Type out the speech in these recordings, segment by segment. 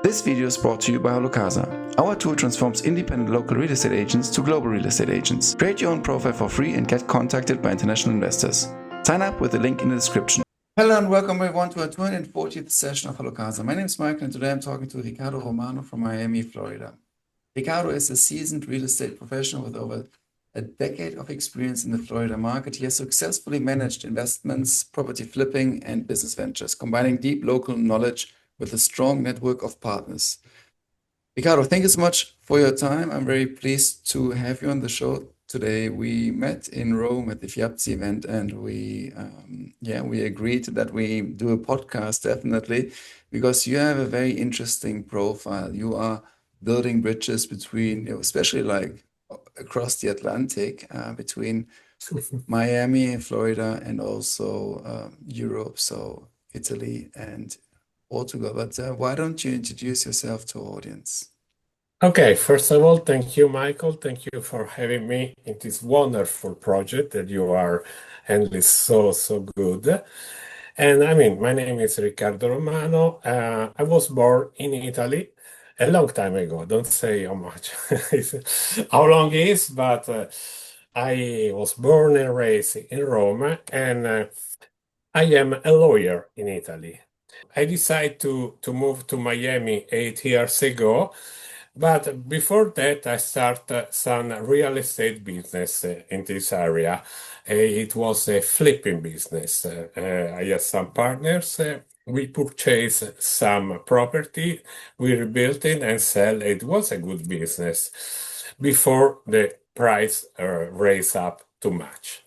This video is brought to you by HalloCasa. Our tool transforms independent local real estate agents to global real estate agents. Create your own profile for free and get contacted by international investors. Sign up with the link in the description. Hello and welcome everyone to our 240th session of HalloCasa. My name is Michael and today I'm talking to Riccardo Romano from Miami, Florida. Riccardo is a seasoned real estate professional with over a decade of experience in the Florida market. He has successfully managed investments, property flipping, and business ventures, combining deep local knowledge with a strong network of partners. Riccardo, thank you so much for your time. I'm very pleased to have you on the show today. We met in Rome at the Fiapzi event, and we agreed that we do a podcast definitely because you have a very interesting profile. You are building bridges between, especially like across the Atlantic, between Miami, Florida, and also Europe, so Italy and Portugal. But why don't you introduce yourself to our audience? Okay, first of all, thank you, Michael. Thank you for having me in this wonderful project that you are handling so good. And my name is Riccardo Romano. I was born in Italy a long time ago. Don't say how much, how long it is, but I was born and raised in Rome, and I am a lawyer in Italy. I decided to move to Miami 8 years ago, but before that, I started some real estate business in this area. It was a flipping business. I had some partners. We purchased some property, we rebuilt it and sell. It was a good business before the price raised up too much.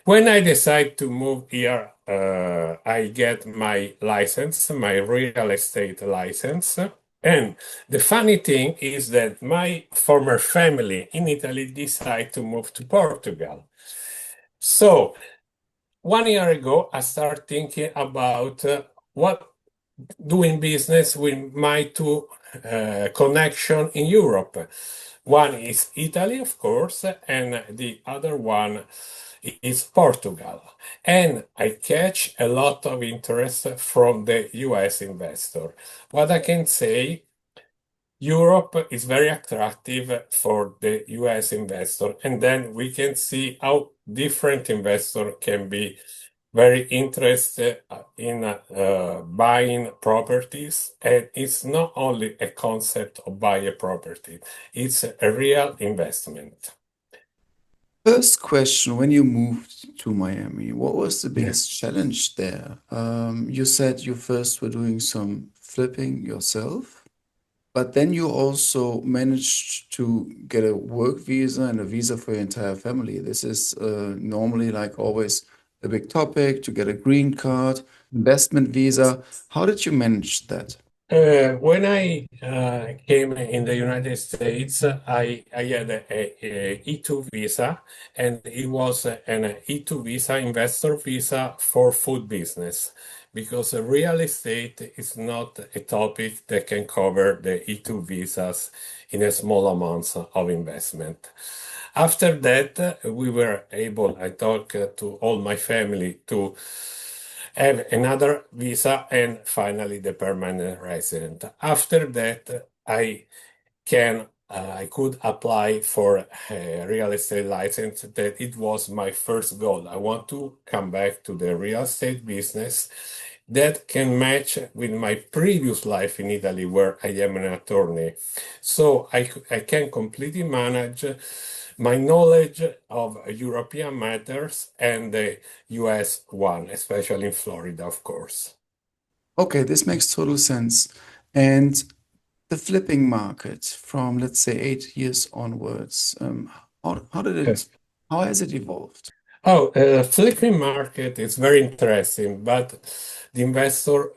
When I decide to move here, I get my license, my real estate license. And the funny thing is that my former family in Italy decided to move to Portugal. So 1 year ago, I started thinking about what doing business with my two connection in Europe. One is Italy, of course, and the other one is Portugal. And I catch a lot of interest from the US investor. What I can say, Europe is very attractive for the US investor, and then we can see how different investor can be very interested in buying properties. And it's not only a concept of buy a property, it's a real investment. First question, when you moved to Miami, what was the biggest challenge there? You said you first were doing some flipping yourself, but then you also managed to get a work visa and a visa for your entire family. This is normally like always a big topic to get a green card, investment visa. How did you manage that? When I came in the United States, I had a E2 visa, and it was an E2 visa, investor visa for food business, because real estate is not a topic that can cover the E2 visas in a small amounts of investment. After that, we were able, I talked to all my family to have another visa and finally the permanent resident. After that, I could apply for a real estate license. That it was my first goal. I want to come back to the real estate business that can match with my previous life in Italy, where I am an attorney. So I can completely manage my knowledge of European matters and the US one, especially in Florida, of course. Okay, this makes total sense. And the flipping market from, let's say, 8 years onwards, how has it evolved? Flipping market is very interesting, but the investor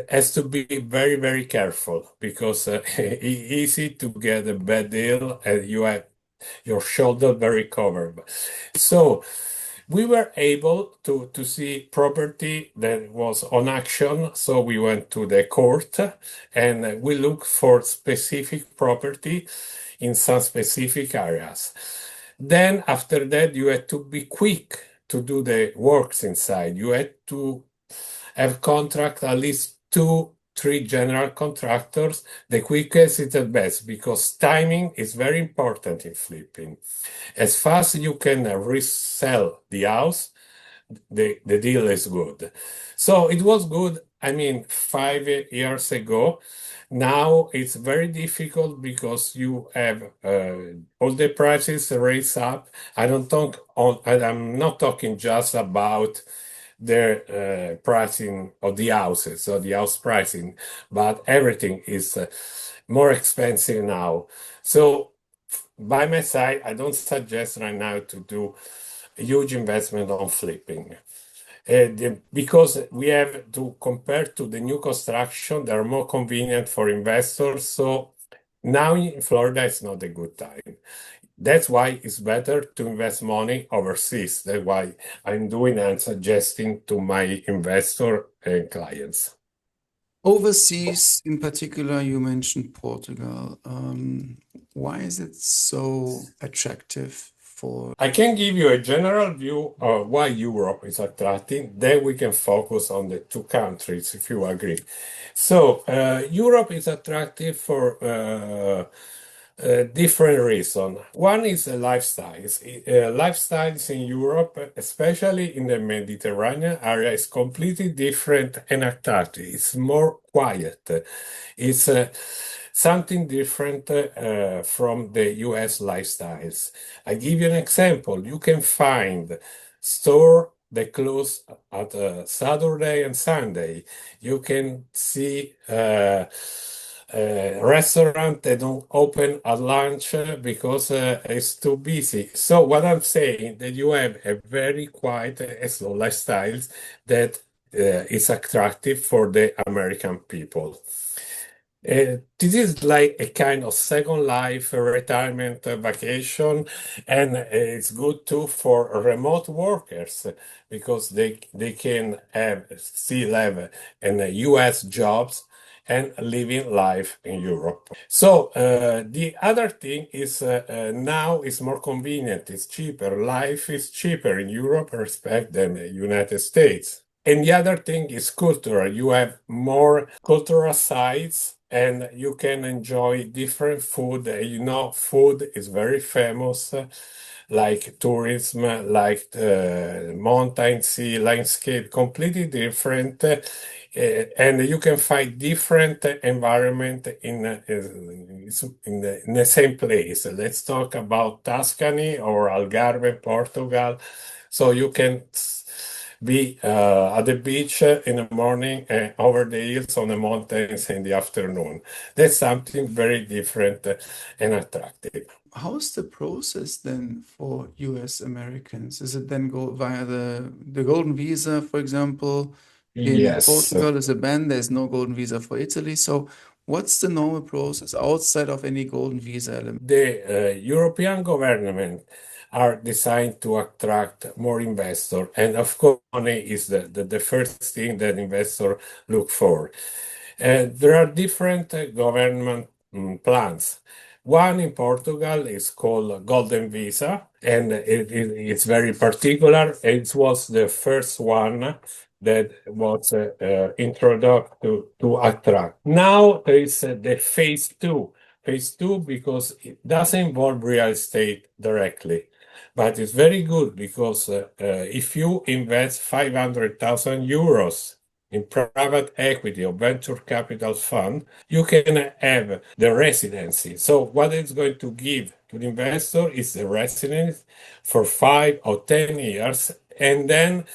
has to be very careful, because it's easy to get a bad deal and you have your shoulder very covered. So we were able to see property that was on auction. So we went to the court and we looked for specific property in some specific areas. Then after that, you had to be quick to do the works inside. You had to have contract at least three general contractors, the quickest is the best because timing is very important in flipping. As fast as you can resell the house, the deal is good. So it was good, I mean, 5 years ago. Now it's very difficult because you have all the prices raised up. I'm not talking just about the pricing of the houses or the house pricing, but everything is more expensive now. So by my side, I don't suggest right now to do a huge investment on flipping. Because we have to compare to the new construction, they are more convenient for investors. So now in Florida, it's not a good time. That's why it's better to invest money overseas. That's why I'm doing and suggesting to my investor and clients. Overseas, in particular, you mentioned Portugal. Why is it so attractive for? I can give you a general view of why Europe is attractive. Then we can focus on the two countries, if you agree. So, Europe is attractive for different reasons. One is the lifestyles. Lifestyles in Europe, especially in the Mediterranean area, is completely different and attractive. It's more quiet. It's something different from the US lifestyles. I give you an example. You can find store that close at Saturday and Sunday. You can see restaurant that don't open at lunch because it's too busy. So what I'm saying that you have a very quiet and slow lifestyles that is attractive for the American people. This is like a kind of second life, a retirement vacation, and it's good too for remote workers because they can still have US jobs and living life in Europe. So the other thing is now it's more convenient, it's cheaper. Life is cheaper in Europe respect than the United States. And the other thing is cultural. You have more cultural sites and you can enjoy different food. Food is very famous, like tourism, like mountain, sea, landscape, completely different. And you can find different environment in the same place. Let's talk about Tuscany or Algarve, Portugal. So you can be at the beach in the morning and over the hills on the mountains in the afternoon. That's something very different and attractive. How's the process then for US Americans? Is it then go via the golden visa, for example? In Yes. Portugal is a ban, there's no golden visa for Italy. So what's the normal process outside of any golden visa element? The European government are designed to attract more investor, and of course, money is the first thing that investor look for. There are different government plans. One in Portugal is called Golden Visa, and it's very particular. It was the first one that was introduced to attract. Now there is the phase two. Phase two because it doesn't involve real estate directly, but it's very good because if you invest 500,000 euros in private equity or venture capital fund, you can have the residency. So what it's going to give to the investor is the residence for 5 or 10 years, and then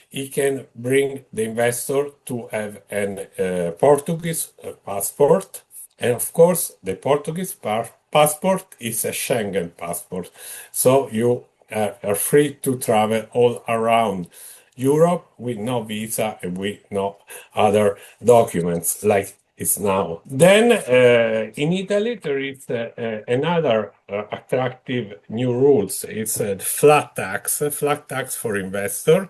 he can bring the investor to have a Portuguese passport. And of course, the Portuguese passport is a Schengen passport. So you are free to travel all around Europe with no visa and with no other documents like it's now. Then in Italy, there is another attractive new rules. It's a flat tax for investor.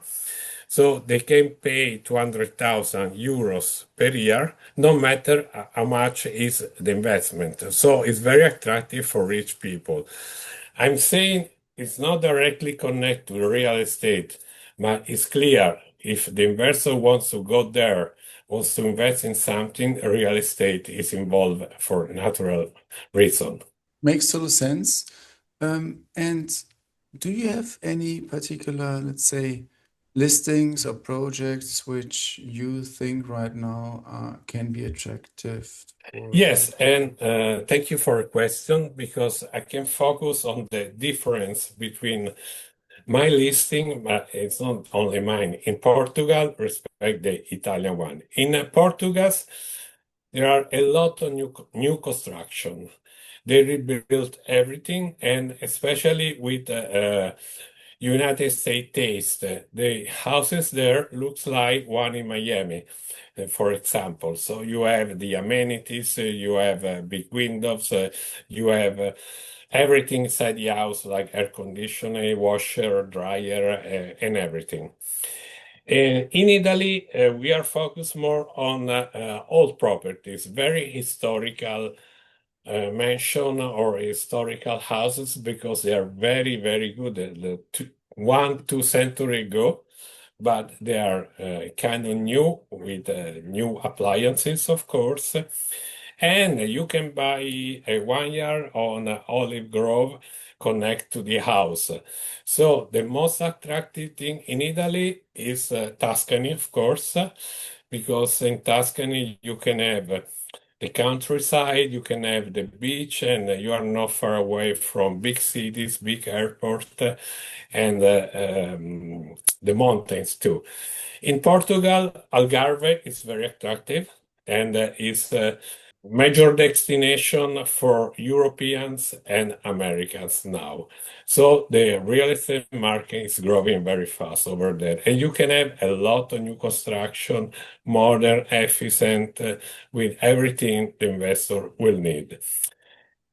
So they can pay 200,000 euros per year, no matter how much is the investment. So it's very attractive for rich people. I'm saying it's not directly connected to real estate, but it's clear if the investor wants to go there wants to invest in something, real estate is involved for natural reason. Makes total sense. And do you have any particular, let's say, listings or projects which you think right now can be attractive for Yes, and thank you for a question because I can focus on the difference between my listing, but it's not only mine, in Portugal, respect the Italian one. In Portugal, there are a lot of new construction. They rebuilt everything, and especially with United States taste, the houses there looks like one in Miami, for example. So you have the amenities, you have big windows, you have everything inside the house, like air conditioning, washer, dryer, and everything. In Italy, we are focused more on old properties, very historical mansion or historical houses because they are very, very good. 1, 2 century ago, but they are kind of new with new appliances, of course. And you can buy a 1 year on Olive Grove connect to the house. So the most attractive thing in Italy is Tuscany, of course, because in Tuscany you can have the countryside, you can have the beach, and you are not far away from big cities, big airport, and the mountains too. In Portugal, Algarve is very attractive and is a major destination for Europeans and Americans now. So the real estate market is growing very fast over there. And you can have a lot of new construction, modern, efficient, with everything the investor will need.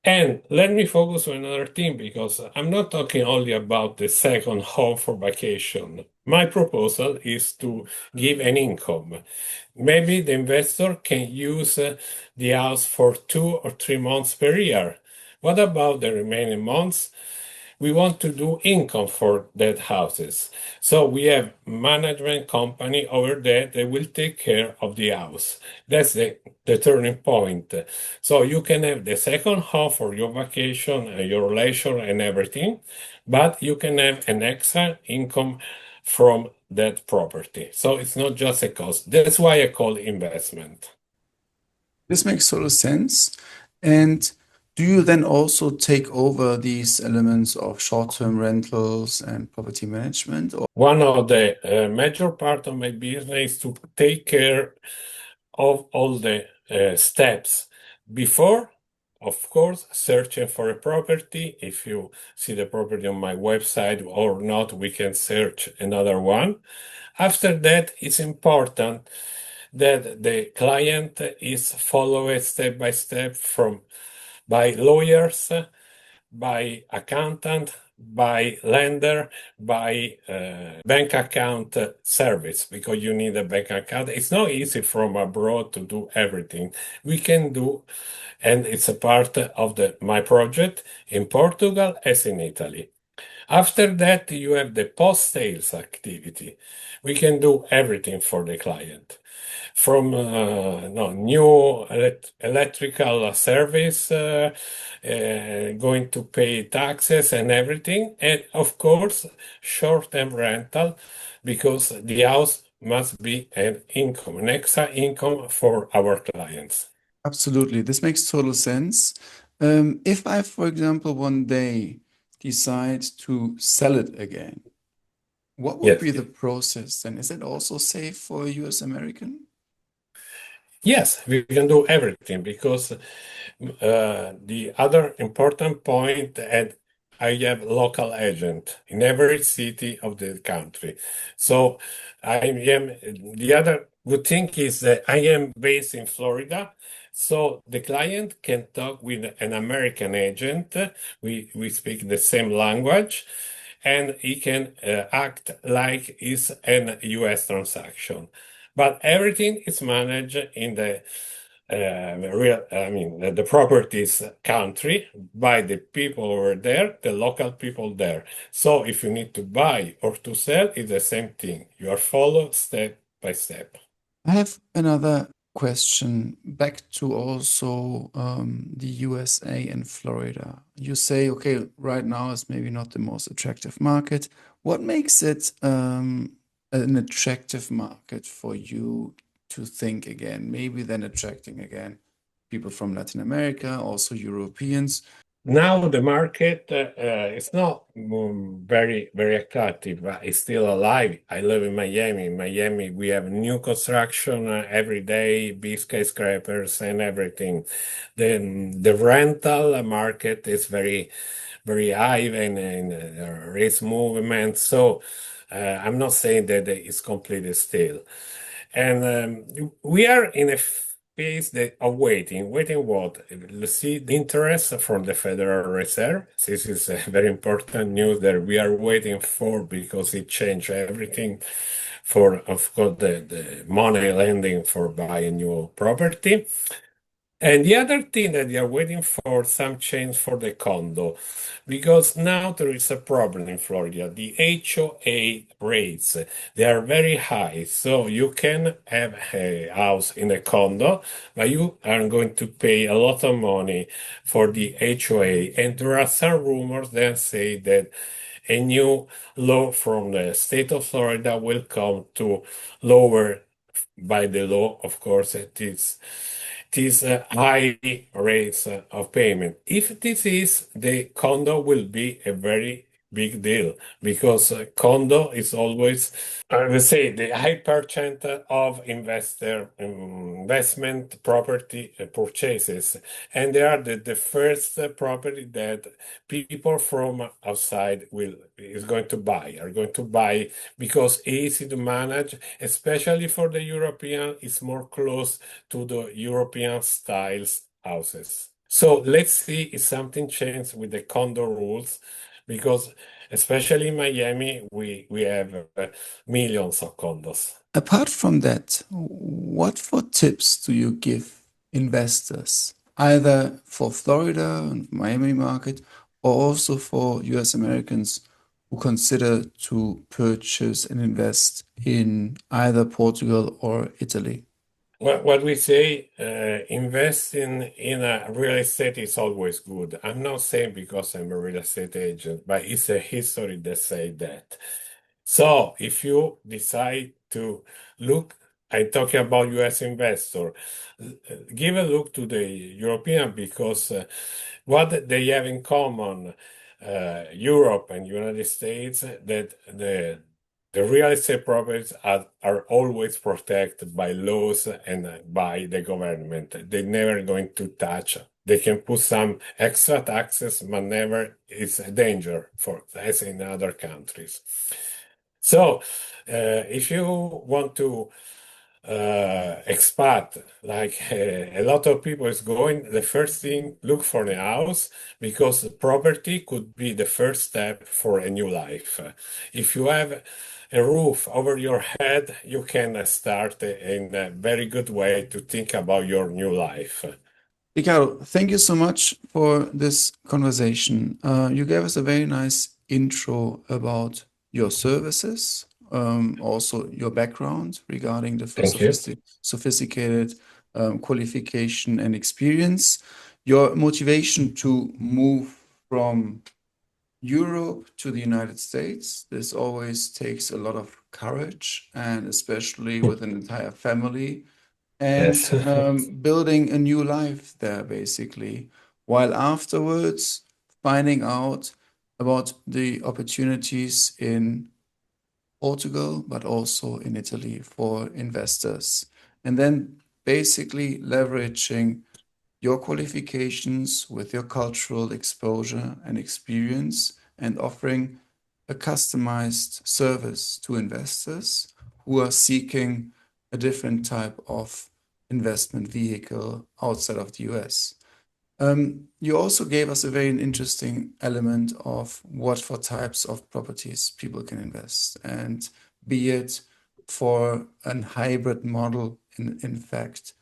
And let me focus on another thing because I'm not talking only about the second home for vacation. My proposal is to give an income. Maybe the investor can use the house for 2 or 3 months per year. What about the remaining months? We want to do income for that houses. So we have management company over there that will take care of the house. That's the turning point. So you can have the second half for your vacation, your leisure and everything, but you can have an extra income from that property. So it's not just a cost. That's why I call it investment. This makes total sense. And do you then also take over these elements of short-term rentals and property management? Or One of the major part of my business is to take care of all the steps before, of course, searching for a property. If you see the property on my website or not, we can search another one. After that, it's important that the client is followed step by step from by lawyers, by accountant, by lender, by bank account service, because you need a bank account. It's not easy from abroad to do everything. We can do, and it's a part of my project in Portugal as in Italy. After that, you have the post-sales activity. We can do everything for the client from no, new electrical service, going to pay taxes and everything, and of course, short-term rental, because the house must be an income, an extra income for our clients. absolutely, this makes total sense. If I, for example, one day decide to sell it again, what would Yes. be the process then? Is it also safe for a US American? Yes, we can do everything because the other important point, and I have local agent in every city of the country. So I am the other good thing is that I am based in Florida. So the client can talk with an American agent. We speak the same language, and he can act like it's an US transaction. But everything is managed in the the properties country by the people over there, the local people there. So if you need to buy or to sell, it's the same thing. You are followed step by step. I have another question back to also the USA and Florida. You say, okay, right now is maybe not the most attractive market. What makes it an attractive market for you to think again? Maybe then attracting again people from Latin America, also Europeans. Now the market is not very very attractive, but it's still alive. I live in Miami. In Miami, we have new construction every day, big skyscrapers and everything. The rental market is very very high and rates movement. So I'm not saying that it's completely still. And we are in a phase of waiting. Waiting what? Let's see the interest from the Federal Reserve. This is a very important news that we are waiting for because it changed everything for, of course, the money lending for buying new property. And the other thing that they are waiting for some change for the condo, because now there is a problem in Florida. The HOA rates, they are very high. So you can have a house in a condo, but you are going to pay a lot of money for the HOA. And there are some rumors that say that a new law from the state of Florida will come to lower by the law, of course, these high rates of payment. If this is, the condo will be a very big deal because condo is always, I would say, the high percent of investment property purchases, and they are the first property that people from outside are going to buy because easy to manage, especially for the European. It's more close to the European styles houses. So let's see if something changed with the condo rules, because especially in Miami, we have millions of condos. Apart from that, what for tips do you give investors, either for Florida and Miami market, or also for US Americans who consider to purchase and invest in either Portugal or Italy? What we say, investing in a real estate is always good. I'm not saying because I'm a real estate agent, but it's a history that say that. So if you decide to look, I'm talking about US investor, give a look to the European because what they have in common, Europe and United States, that the real estate properties are always protected by laws and by the government. They're never going to touch. They can put some extra taxes, but never it's a danger for as in other countries. So, if you want to expat, like a lot of people is going, the first thing, look for a house because property could be the first step for a new life. If you have a roof over your head, you can start in a very good way to think about your new life. Riccardo, thank you so much for this conversation. You gave us a very nice intro about your services, also your background regarding the Thank you. sophisticated qualification and experience, your motivation to move from Europe to the United States. This always takes a lot of courage, and especially with an entire family and Yes. building a new life there, basically, while afterwards finding out about the opportunities in Portugal, but also in Italy for investors. And then basically leveraging your qualifications with your cultural exposure and experience and offering a customized service to investors who are seeking a different type of investment vehicle outside of the US. You also gave us a very interesting element of what for types of properties people can invest, and be it for a hybrid model, in fact,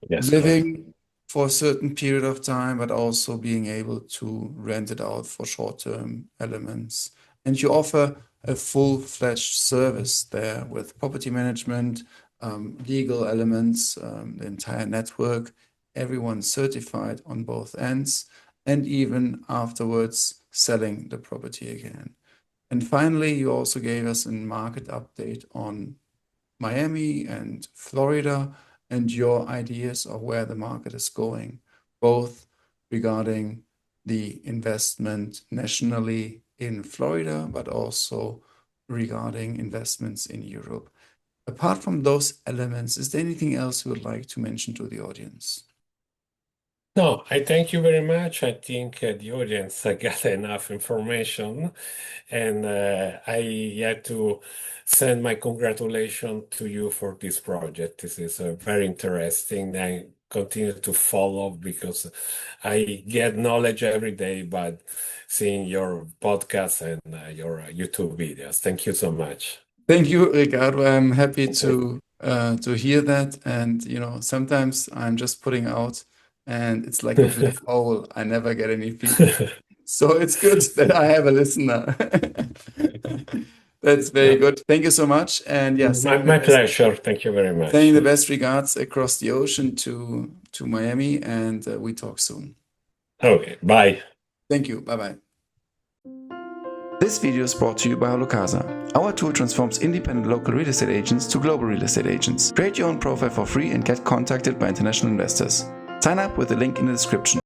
Yes, correct. living for a certain period of time, but also being able to rent it out for short-term elements. And you offer a full-fledged service there with property management, legal elements, the entire network, everyone certified on both ends, and even afterwards selling the property again. And finally, you also gave us a market update on Miami and Florida and your ideas of where the market is going, both regarding the investment nationally in Florida, but also regarding investments in Europe. Apart from those elements, is there anything else you would like to mention to the audience? No, I thank you very much. I think the audience got enough information, and I had to send my congratulations to you for this project. This is very interesting. I continue to follow because I get knowledge every day by seeing your podcast and your YouTube videos. Thank you so much. Thank you, Riccardo. I'm happy to hear that. And sometimes I'm just putting out, and it's like a black hole. I never get any feedback. So it's good that I have a listener. That's very good. Thank you so much. And yes, My pleasure. Thank you very much. Sending the best regards across the ocean to Miami, and we talk soon. Okay, bye. Thank you. Bye-bye. This video is brought to you by HalloCasa. Our tool transforms independent local real estate agents to global real estate agents. Create your own profile for free and get contacted by international investors. Sign up with the link in the description.